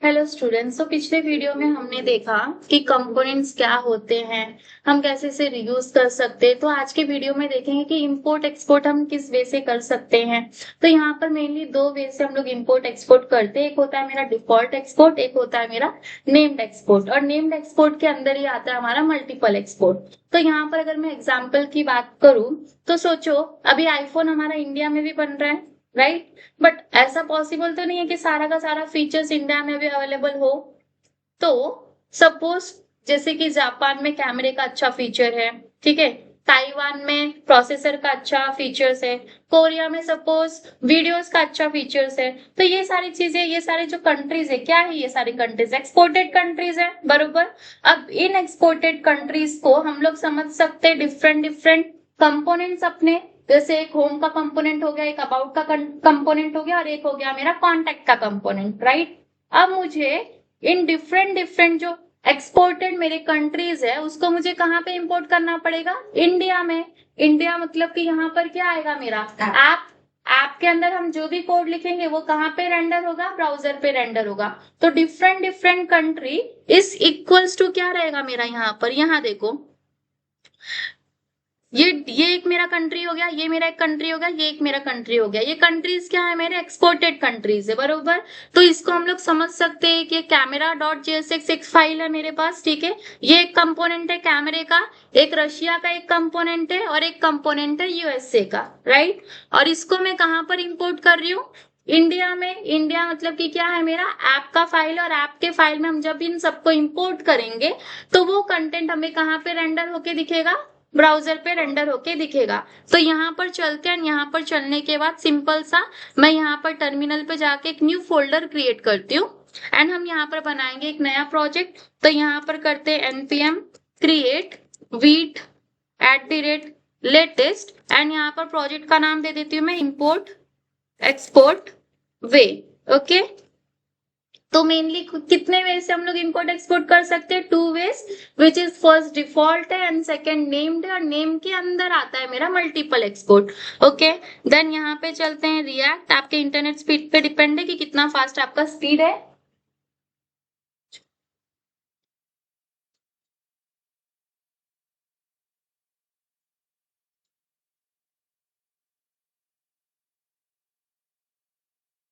Hello students. तो पिछले video में हमने देखा कि कंपोनेंट्स क्या होते हैं, हम कैसे से रियूज कर सकते हैं। तो आज के वीडियो में देखेंगे कि इंपोर्ट एक्सपोर्ट हम किस वे से कर सकते हैं। तो यहाँ पर मेनली दो वे से हम लोग इंपोर्ट एक्सपोर्ट करते हैं। एक होता है मेरा डिफॉल्ट एक्सपोर्ट, एक होता है मेरा नेम्ड एक्सपोर्ट। और नेम्ड एक्सपोर्ट के अंदर ही आता है हमारा मल्टीपल एक्सपोर्ट। तो यहाँ पर अगर मैं एग्जाम्पल की बात करूं तो सोचो, अभी आईफोन हमारा इंडिया में भी बन रहा है, राइट। बट ऐसा पॉसिबल तो नहीं है कि सारा का सारा फीचर्स इंडिया में भी अवेलेबल हो। तो सपोज जैसे कि जापान में कैमरे का अच्छा फीचर है, ठीक है, ताइवान में प्रोसेसर का अच्छा फीचर्स है, कोरिया में सपोज वीडियोस का अच्छा फीचर्स है। तो ये सारी चीजें, ये सारे जो कंट्रीज है, क्या है, ये सारी कंट्रीज एक्सपोर्टेड कंट्रीज है, बरोबर। अब इन एक्सपोर्टेड कंट्रीज को हम लोग समझ सकते हैं डिफरेंट डिफरेंट कंपोनेंट्स अपने। जैसे एक होम का कंपोनेंट हो गया, एक अबाउट का कंपोनेंट हो गया, और एक हो गया मेरा कॉन्टैक्ट का कंपोनेंट, राइट। अब मुझे इन डिफरेंट डिफरेंट जो एक्सपोर्टेड मेरे कंट्रीज है उसको मुझे कहाँ पे इंपोर्ट करना पड़ेगा? इंडिया में। इंडिया मतलब कि यहाँ पर क्या आएगा मेरा ऐप। ऐप के अंदर हम जो भी कोड लिखेंगे वो कहाँ पे रेंडर होगा? ब्राउजर पे रेंडर होगा। तो different different country is equals to क्या रहेगा मेरा यहाँ पर? यहाँ देखो, ये एक मेरा कंट्री हो गया, ये मेरा एक कंट्री हो गया, ये एक मेरा कंट्री हो गया। ये कंट्रीज क्या है? मेरे एक्सपोर्टेड कंट्रीज है, बरोबर। तो इसको हम लोग समझ सकते हैं कि कैमरा डॉट जेएसएक्स एक फाइल है मेरे पास, ठीक है। ये एक कंपोनेंट है कैमरे का, एक रशिया का एक कंपोनेंट है, और एक कंपोनेंट है यूएसए का, राइट। और इसको मैं कहाँ पर इंपोर्ट कर रही हूँ? इंडिया में। इंडिया मतलब कि क्या है मेरा ऐप का फाइल, और ऐप के फाइल में हम जब इन सबको इंपोर्ट करेंगे तो वो कंटेंट हमें कहाँ पे रेंडर होके दिखेगा? ब्राउजर पे रेंडर होके दिखेगा। तो यहाँ पर चलते हैं, यहाँ पर चलने के बाद सिंपल सा मैं यहाँ पर टर्मिनल पे जाके एक न्यू फोल्डर क्रिएट करती हूँ, एंड हम यहाँ पर बनाएंगे एक नया प्रोजेक्ट। तो यहाँ पर करते हैं npm create wheat @latest, and यहाँ पर प्रोजेक्ट का नाम दे देती हूँ मैं इंपोर्ट एक्सपोर्ट वे, ओके। तो मेनली कितने वे से हम लोग इंपोर्ट एक्सपोर्ट कर सकते हैं? 2 ways, which is first default है एंड सेकंड नेम्ड है, और नेम के अंदर आता है मेरा मल्टीपल एक्सपोर्ट, ओके। देन यहाँ पे चलते हैं रिएक्ट। आपके इंटरनेट स्पीड पे डिपेंड है कि कितना फास्ट आपका स्पीड है।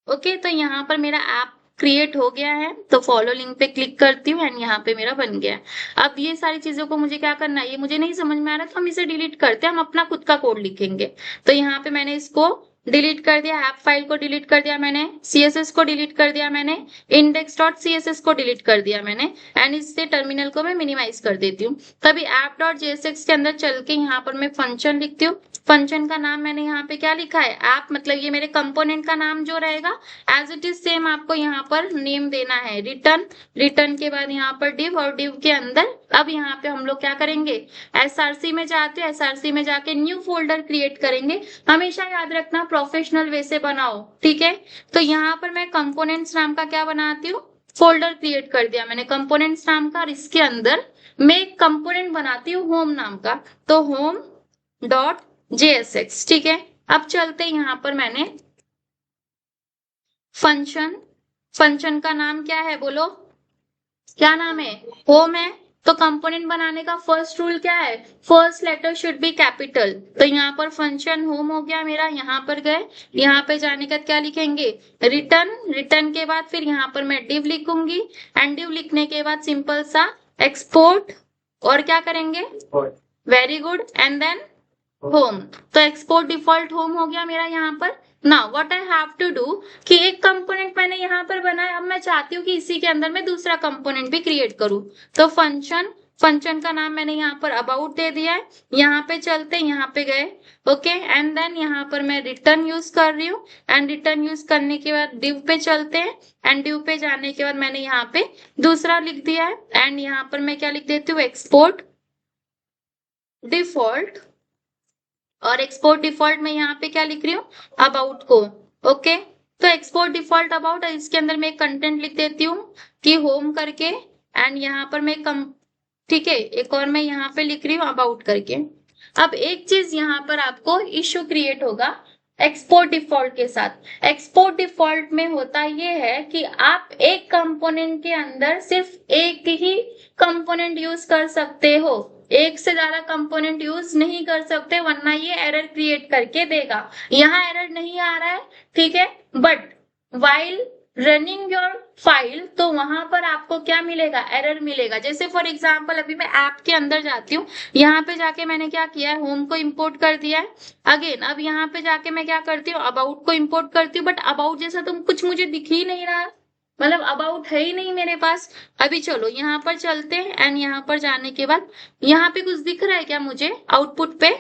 ओके, तो यहाँ पर मेरा ऐप क्रिएट हो गया है। तो फॉलो लिंक पे क्लिक करती हूँ एंड यहाँ पे मेरा बन गया है। अब ये सारी चीजों को मुझे क्या करना है, ये मुझे नहीं समझ में आ रहा, तो हम इसे डिलीट करते हैं, हम अपना खुद का कोड लिखेंगे। तो यहाँ पे मैंने इसको डिलीट कर दिया, ऐप फाइल को डिलीट कर दिया मैंने, सीएसएस को डिलीट कर दिया मैंने, index.css को डिलीट कर दिया मैंने, एंड इससे टर्मिनल को मैं मिनिमाइज कर देती हूँ। तभी app.jsx के अंदर चल के यहाँ पर मैं फंक्शन लिखती हूँ। फंक्शन का नाम मैंने यहाँ पे क्या लिखा है? ऐप, मतलब ये मेरे कंपोनेंट का नाम जो रहेगा एज इट इज सेम आपको यहाँ पर नेम देना है रिटर्न। रिटर्न के बाद यहाँ पर डिव, और डिव के अंदर अब यहाँ पे हम लोग क्या करेंगे? एसआरसी में जाते हैं, एसआरसी में जाके न्यू फोल्डर क्रिएट करेंगे। हमेशा याद रखना प्रोफेशनल वे से बनाओ, ठीक है। तो यहाँ पर मैं कंपोनेंट्स नाम का क्या बनाती हूँ? फोल्डर क्रिएट कर दिया मैंने कंपोनेंट्स नाम का, और इसके अंदर मैं एक कंपोनेंट बनाती हूँ होम नाम का। तो होम डॉट JSX, ठीक है। अब चलते यहाँ पर मैंने फंक्शन, फंक्शन का नाम क्या है बोलो? क्या नाम है? होम है। तो कंपोनेंट बनाने का फर्स्ट रूल क्या है? First letter should be capital. तो यहाँ पर फंक्शन होम हो गया मेरा। यहाँ पर गए, यहाँ पे जाने का क्या लिखेंगे? रिटर्न। रिटर्न के बाद फिर यहाँ पर मैं डिव लिखूंगी, एंड डिव लिखने के बाद सिंपल सा एक्सपोर्ट, और क्या करेंगे? Very good, and then home. तो एक्सपोर्ट डिफॉल्ट होम हो गया मेरा यहाँ पर। Now what I have to do कि एक कंपोनेंट मैंने यहाँ पर बनाया, अब मैं चाहती हूँ कि इसी के अंदर मैं दूसरा कंपोनेंट भी क्रिएट करूँ। तो फंक्शन, फंक्शन का नाम मैंने यहाँ पर अबाउट दे दिया है। यहाँ पे चलते, यहाँ पे गए, ओके, एंड देन यहाँ पर मैं रिटर्न यूज कर रही हूँ, एंड रिटर्न यूज करने के बाद डिव पे चलते हैं, एंड डिव पे जाने के बाद मैंने यहाँ पे दूसरा लिख दिया है, एंड यहाँ पर मैं क्या लिख देती हूँ? Export default. और एक्सपोर्ट डिफॉल्ट में यहाँ पे क्या लिख रही हूँ? अबाउट को, ओके। तो एक्सपोर्ट डिफॉल्ट अबाउट, इसके अंदर मैं कंटेंट लिख देती हूँ कि होम करके, एंड यहाँ पर मैं ठीक है, एक और मैं यहाँ पे लिख रही हूँ अबाउट करके। अब एक चीज यहाँ पर आपको इश्यू क्रिएट होगा, एक्सपोर्ट डिफॉल्ट के साथ। एक्सपोर्ट डिफॉल्ट में होता ये है कि आप एक कंपोनेंट के अंदर सिर्फ एक ही कंपोनेंट यूज कर सकते हो, एक से ज्यादा कंपोनेंट यूज नहीं कर सकते, वरना ये एरर क्रिएट करके देगा। यहाँ एरर नहीं आ रहा है, ठीक है, but while running your file तो वहां पर आपको क्या मिलेगा, एरर मिलेगा। जैसे फॉर एग्जांपल अभी मैं ऐप के अंदर जाती हूँ, यहाँ पे जाके मैंने क्या किया है, होम को इंपोर्ट कर दिया है। अगेन अब यहाँ पे जाके मैं क्या करती हूँ, अबाउट को इंपोर्ट करती हूँ, बट अबाउट जैसा तो कुछ मुझे दिख ही नहीं रहा, मतलब अबाउट है ही नहीं मेरे पास। अभी चलो यहाँ पर चलते हैं एंड यहाँ पर जाने के बाद यहाँ पे कुछ दिख रहा है क्या मुझे, आउटपुट पे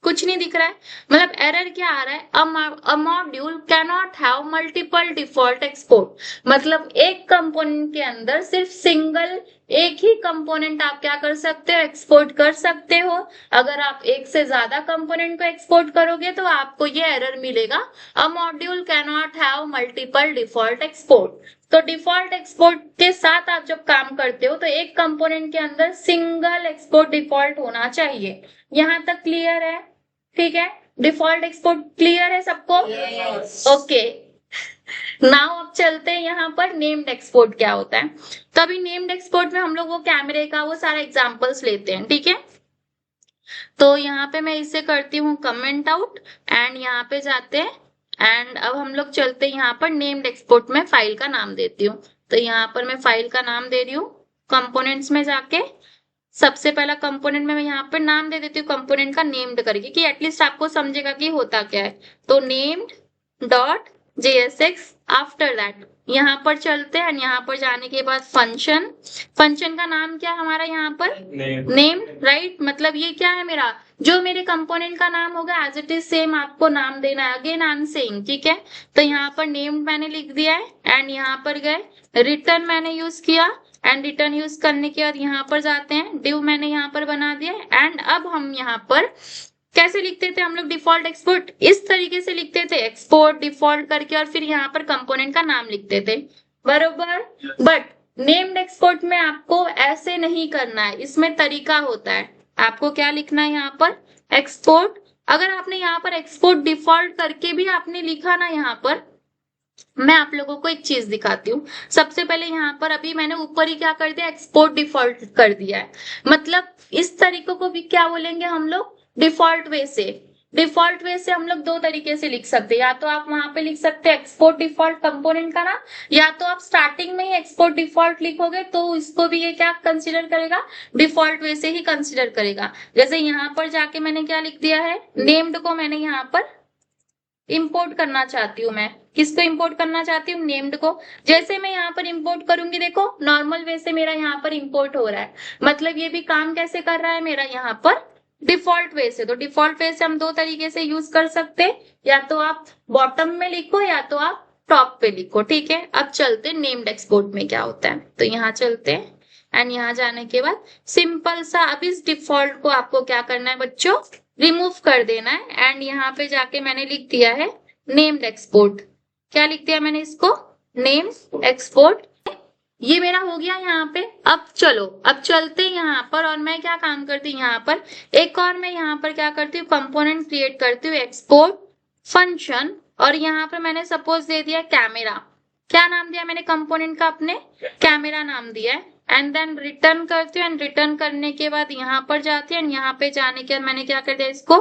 कुछ नहीं दिख रहा है। मतलब एरर क्या आ रहा है, अ module can not have multiple default export, मतलब एक कंपोनेंट के अंदर सिर्फ सिंगल एक ही कंपोनेंट आप क्या कर सकते हो, एक्सपोर्ट कर सकते हो। अगर आप एक से ज्यादा कंपोनेंट को एक्सपोर्ट करोगे तो आपको ये एरर मिलेगा, अ module can not have multiple default export. तो डिफॉल्ट एक्सपोर्ट के साथ आप जब काम करते हो तो एक कंपोनेंट के अंदर सिंगल एक्सपोर्ट डिफॉल्ट होना चाहिए। यहाँ तक क्लियर है, ठीक है, डिफॉल्ट एक्सपोर्ट क्लियर है सबको? ओके, नाउ अब चलते हैं यहाँ पर नेम्ड एक्सपोर्ट क्या होता है। तो अभी नेम्ड एक्सपोर्ट में हम लोग वो कैमरे का वो सारा एग्जांपल्स लेते हैं, ठीक है। तो यहाँ पे मैं इसे करती हूँ कमेंट आउट एंड यहाँ पे जाते हैं एंड अब हम लोग चलते हैं यहाँ पर नेम्ड एक्सपोर्ट में फाइल का नाम देती हूँ। तो यहाँ पर मैं फाइल का नाम दे रही हूँ, कंपोनेंट्स में जाके सबसे पहला कंपोनेंट में मैं यहाँ पर नाम दे देती हूँ कंपोनेंट का नेम्ड करके, कि एटलीस्ट आपको समझेगा कि होता क्या है। तो named dot JSX, after that यहाँ पर चलते हैं, यहाँ पर जाने के बाद फंक्शन, फंक्शन का नाम क्या है हमारा यहाँ पर, नेम, राइट। मतलब ये क्या है, मेरा जो मेरे कंपोनेंट का नाम होगा एज इट इज सेम आपको नाम देना है। अगेन आई एम सेइंग, ठीक है। तो यहाँ पर नेम्ड मैंने लिख दिया है एंड यहाँ पर गए, रिटर्न मैंने यूज किया एंड रिटर्न यूज करने के बाद यहाँ पर जाते हैं, डिव मैंने यहाँ पर बना दिया एंड अब हम यहाँ पर कैसे लिखते थे हम लोग डिफॉल्ट एक्सपोर्ट, इस तरीके से लिखते थे, एक्सपोर्ट डिफॉल्ट करके और फिर यहाँ पर कंपोनेंट का नाम लिखते थे, बरोबर। बट नेम्ड एक्सपोर्ट में आपको ऐसे नहीं करना है, इसमें तरीका होता है। आपको क्या लिखना है यहाँ पर, एक्सपोर्ट। अगर आपने यहाँ पर एक्सपोर्ट डिफॉल्ट करके भी आपने लिखा ना, यहाँ पर मैं आप लोगों को एक चीज दिखाती हूँ। सबसे पहले यहाँ पर अभी मैंने ऊपर ही क्या कर दिया, एक्सपोर्ट डिफॉल्ट कर दिया है। मतलब इस तरीके को भी क्या बोलेंगे हम लोग, डिफॉल्ट वे से। डिफॉल्ट वे से हम लोग दो तरीके से लिख सकते हैं, या तो आप वहां पे लिख सकते हैं एक्सपोर्ट डिफॉल्ट कंपोनेंट का नाम, या तो आप स्टार्टिंग में ही एक्सपोर्ट डिफॉल्ट लिखोगे तो इसको भी ये क्या कंसीडर करेगा, डिफॉल्ट वे से ही कंसीडर करेगा। जैसे यहाँ पर जाके मैंने क्या लिख दिया है, नेम्ड को मैंने यहाँ पर इंपोर्ट करना चाहती हूँ। मैं किसको इंपोर्ट करना चाहती हूँ, नेम्ड को। जैसे मैं यहाँ पर इंपोर्ट करूंगी, देखो नॉर्मल वे से मेरा यहाँ पर इंपोर्ट हो रहा है, मतलब ये भी काम कैसे कर रहा है मेरा यहाँ पर, डिफॉल्ट वे से। तो डिफॉल्ट वे से हम दो तरीके से यूज कर सकते हैं, या तो आप बॉटम में लिखो या तो आप टॉप पे लिखो, ठीक है। अब चलते हैं नेम्ड एक्सपोर्ट में क्या होता है। तो यहाँ चलते हैं एंड यहाँ जाने के बाद सिंपल सा अब इस डिफॉल्ट को आपको क्या करना है बच्चों, रिमूव कर देना है एंड यहाँ पे जाके मैंने लिख दिया है नेम्ड एक्सपोर्ट। क्या लिख दिया मैंने इसको, नेम एक्सपोर्ट। ये मेरा हो गया यहाँ पे। अब चलो अब चलते हैं यहाँ पर, और मैं क्या काम करती हूँ यहाँ पर, एक और मैं यहाँ पर क्या करती हूँ, कंपोनेंट क्रिएट करती हूँ, एक्सपोर्ट फंक्शन, और यहाँ पर मैंने सपोज दे दिया कैमरा। क्या नाम दिया मैंने कंपोनेंट का, अपने कैमरा नाम दिया है एंड देन रिटर्न करती हूँ एंड रिटर्न करने के बाद यहाँ पर जाती हूँ एंड यहाँ पे जाने के बाद मैंने क्या कर दिया, इसको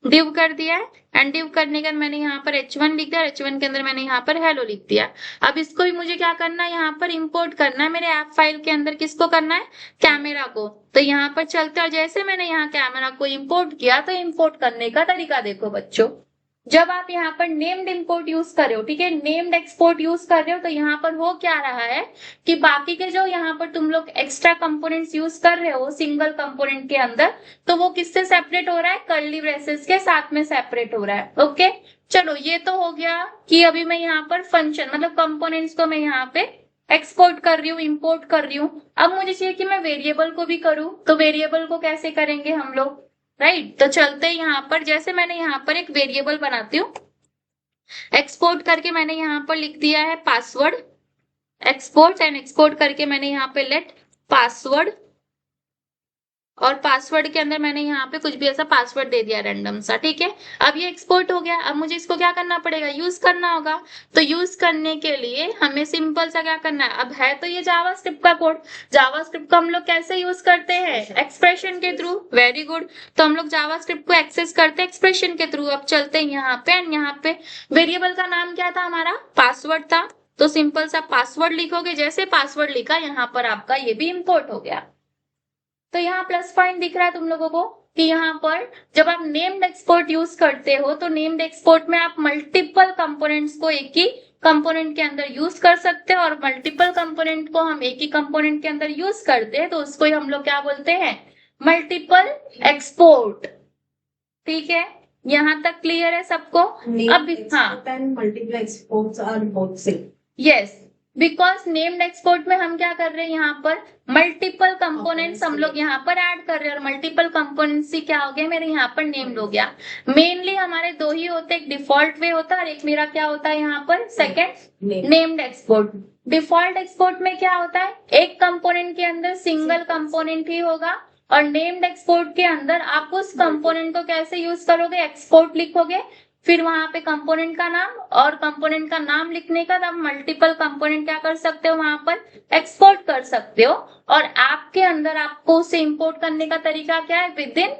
डिव कर दिया है एंड डिव करने के बाद मैंने यहाँ पर H1 लिख दिया, H1 के अंदर मैंने यहाँ पर हेलो लिख दिया। अब इसको भी मुझे क्या करना है, यहाँ पर इंपोर्ट करना है मेरे ऐप फाइल के अंदर, किसको करना है, कैमरा को। तो यहाँ पर चलते और जैसे मैंने यहाँ कैमरा को इंपोर्ट किया, तो इंपोर्ट करने का तरीका देखो बच्चों, जब आप यहाँ पर नेम्ड इंपोर्ट यूज कर रहे हो, ठीक है, नेम्ड एक्सपोर्ट यूज कर रहे हो, तो यहाँ पर वो क्या रहा है कि बाकी के जो यहाँ पर तुम लोग एक्स्ट्रा कंपोनेंट्स यूज कर रहे हो सिंगल कंपोनेंट के अंदर, तो वो किससे सेपरेट हो रहा है, कर्ली ब्रेसेस के साथ में सेपरेट हो रहा है। ओके, चलो ये तो हो गया कि अभी मैं यहाँ पर फंक्शन मतलब कंपोनेंट्स को मैं यहाँ पे एक्सपोर्ट कर रही हूँ, इंपोर्ट कर रही हूँ। अब मुझे चाहिए कि मैं वेरिएबल को भी करूँ, तो वेरिएबल को कैसे करेंगे हम लोग, राइट। तो चलते हैं यहाँ पर, जैसे मैंने यहाँ पर एक वेरिएबल बनाती हूँ, एक्सपोर्ट करके मैंने यहाँ पर लिख दिया है पासवर्ड, एक्सपोर्ट एंड एक्सपोर्ट करके मैंने यहाँ पे लेट पासवर्ड और पासवर्ड के अंदर मैंने यहाँ पे कुछ भी ऐसा पासवर्ड दे दिया रैंडम सा, ठीक है। अब ये एक्सपोर्ट हो गया। अब मुझे इसको क्या करना पड़ेगा, यूज करना होगा। तो यूज करने के लिए हमें सिंपल सा क्या करना है, अब है तो ये जावास्क्रिप्ट का कोड। जावास्क्रिप्ट को हम लोग कैसे यूज करते हैं, एक्सप्रेशन के थ्रू। Very good. तो हम लोग जावास्क्रिप्ट को एक्सेस करते हैं एक्सप्रेशन के थ्रू। अब चलते हैं यहाँ पे, एंड यहाँ पे वेरिएबल का नाम क्या था हमारा, पासवर्ड था। तो सिंपल सा पासवर्ड लिखोगे, जैसे पासवर्ड लिखा यहाँ पर आपका ये भी इंपोर्ट हो गया। तो यहाँ प्लस पॉइंट दिख रहा है तुम लोगों को कि यहाँ पर जब आप नेम्ड एक्सपोर्ट यूज करते हो तो नेम्ड एक्सपोर्ट में आप मल्टीपल कंपोनेंट्स को एक ही कंपोनेंट के अंदर यूज कर सकते हैं, और मल्टीपल कंपोनेंट को हम एक ही कंपोनेंट के अंदर यूज करते हैं तो उसको ही हम लोग क्या बोलते हैं, मल्टीपल एक्सपोर्ट। ठीक है, यहाँ तक क्लियर है सबको। अब हाँ, multiple exports are both same. Yes, because named export में हम क्या कर रहे हैं, यहाँ पर मल्टीपल कंपोनेंट्स हम लोग यहाँ पर ऐड कर रहे हैं, और मल्टीपल कंपोनेंट्स ही क्या हो गया मेरे यहाँ पर नेम्ड हो गया। मेनली हमारे दो ही होते हैं, एक डिफॉल्ट वे होता है और एक मेरा क्या होता है यहाँ पर second named export. Default export में क्या होता है, एक कंपोनेंट के अंदर सिंगल कंपोनेंट ही होगा, और नेम्ड एक्सपोर्ट के अंदर आप उस कंपोनेंट को कैसे यूज करोगे, एक्सपोर्ट लिखोगे, फिर वहां पे कंपोनेंट का नाम, और कंपोनेंट का नाम लिखने का आप मल्टीपल कंपोनेंट क्या कर सकते हो, वहां पर एक्सपोर्ट कर सकते हो। और ऐप के अंदर आपको उसे इंपोर्ट करने का तरीका क्या है, विद इन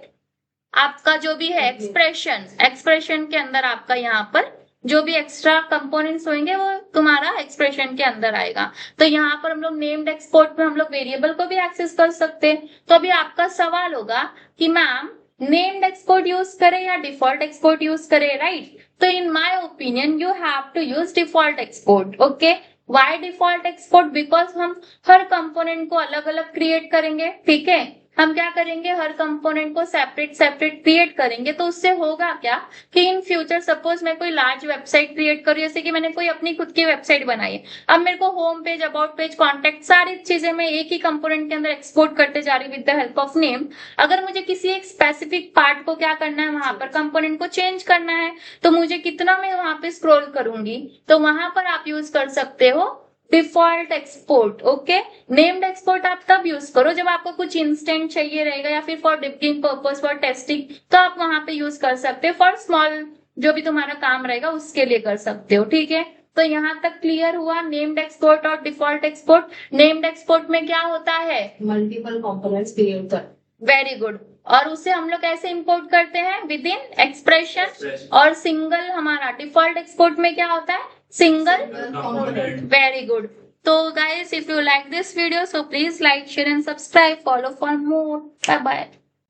आपका जो भी है एक्सप्रेशन, एक्सप्रेशन के अंदर आपका यहाँ पर जो भी एक्स्ट्रा कंपोनेंट्स होंगे वो तुम्हारा एक्सप्रेशन के अंदर आएगा। तो यहाँ पर हम लोग नेम्ड एक्सपोर्ट में हम लोग वेरिएबल को भी एक्सेस कर सकते हैं। तो अभी आपका सवाल होगा कि मैम नेम्ड एक्सपोर्ट यूज करें या डिफॉल्ट एक्सपोर्ट यूज करें, राइट। तो in my opinion you have to use default export. Okay, why default export, because हम हर कंपोनेंट को अलग अलग क्रिएट करेंगे। ठीक है, हम क्या करेंगे, हर कंपोनेंट को सेपरेट सेपरेट क्रिएट करेंगे। तो उससे होगा क्या कि इन फ्यूचर सपोज मैं कोई लार्ज वेबसाइट क्रिएट करूँ, जैसे कि मैंने कोई अपनी खुद की वेबसाइट बनाई है, अब मेरे को home page, about page, contact, सारी चीजें मैं एक ही कंपोनेंट के अंदर एक्सपोर्ट करते जा रही हूँ with the help of name. अगर मुझे किसी एक स्पेसिफिक पार्ट को क्या करना है, वहां पर कंपोनेंट को चेंज करना है, तो मुझे कितना मैं वहां पे स्क्रॉल करूंगी, तो वहां पर आप यूज कर सकते हो default export. Okay, named export आप तब यूज करो जब आपको कुछ इंस्टेंट चाहिए रहेगा, या फिर for debugging purpose, for testing, तो आप वहां पे यूज कर सकते हो। फॉर स्मॉल जो भी तुम्हारा काम रहेगा उसके लिए कर सकते हो। ठीक है, तो यहाँ तक क्लियर हुआ नेम्ड एक्सपोर्ट और डिफॉल्ट एक्सपोर्ट। नेम्ड एक्सपोर्ट में क्या होता है, मल्टीपल कंपोनेंट्स क्रिएट कर। वेरी गुड, और उसे हम लोग कैसे इंपोर्ट करते हैं, विद इन एक्सप्रेशन। और सिंगल हमारा डिफॉल्ट एक्सपोर्ट में क्या होता है, single component. Very good. So guys, if you like this video, so please like, share and subscribe. Follow for more. Bye bye.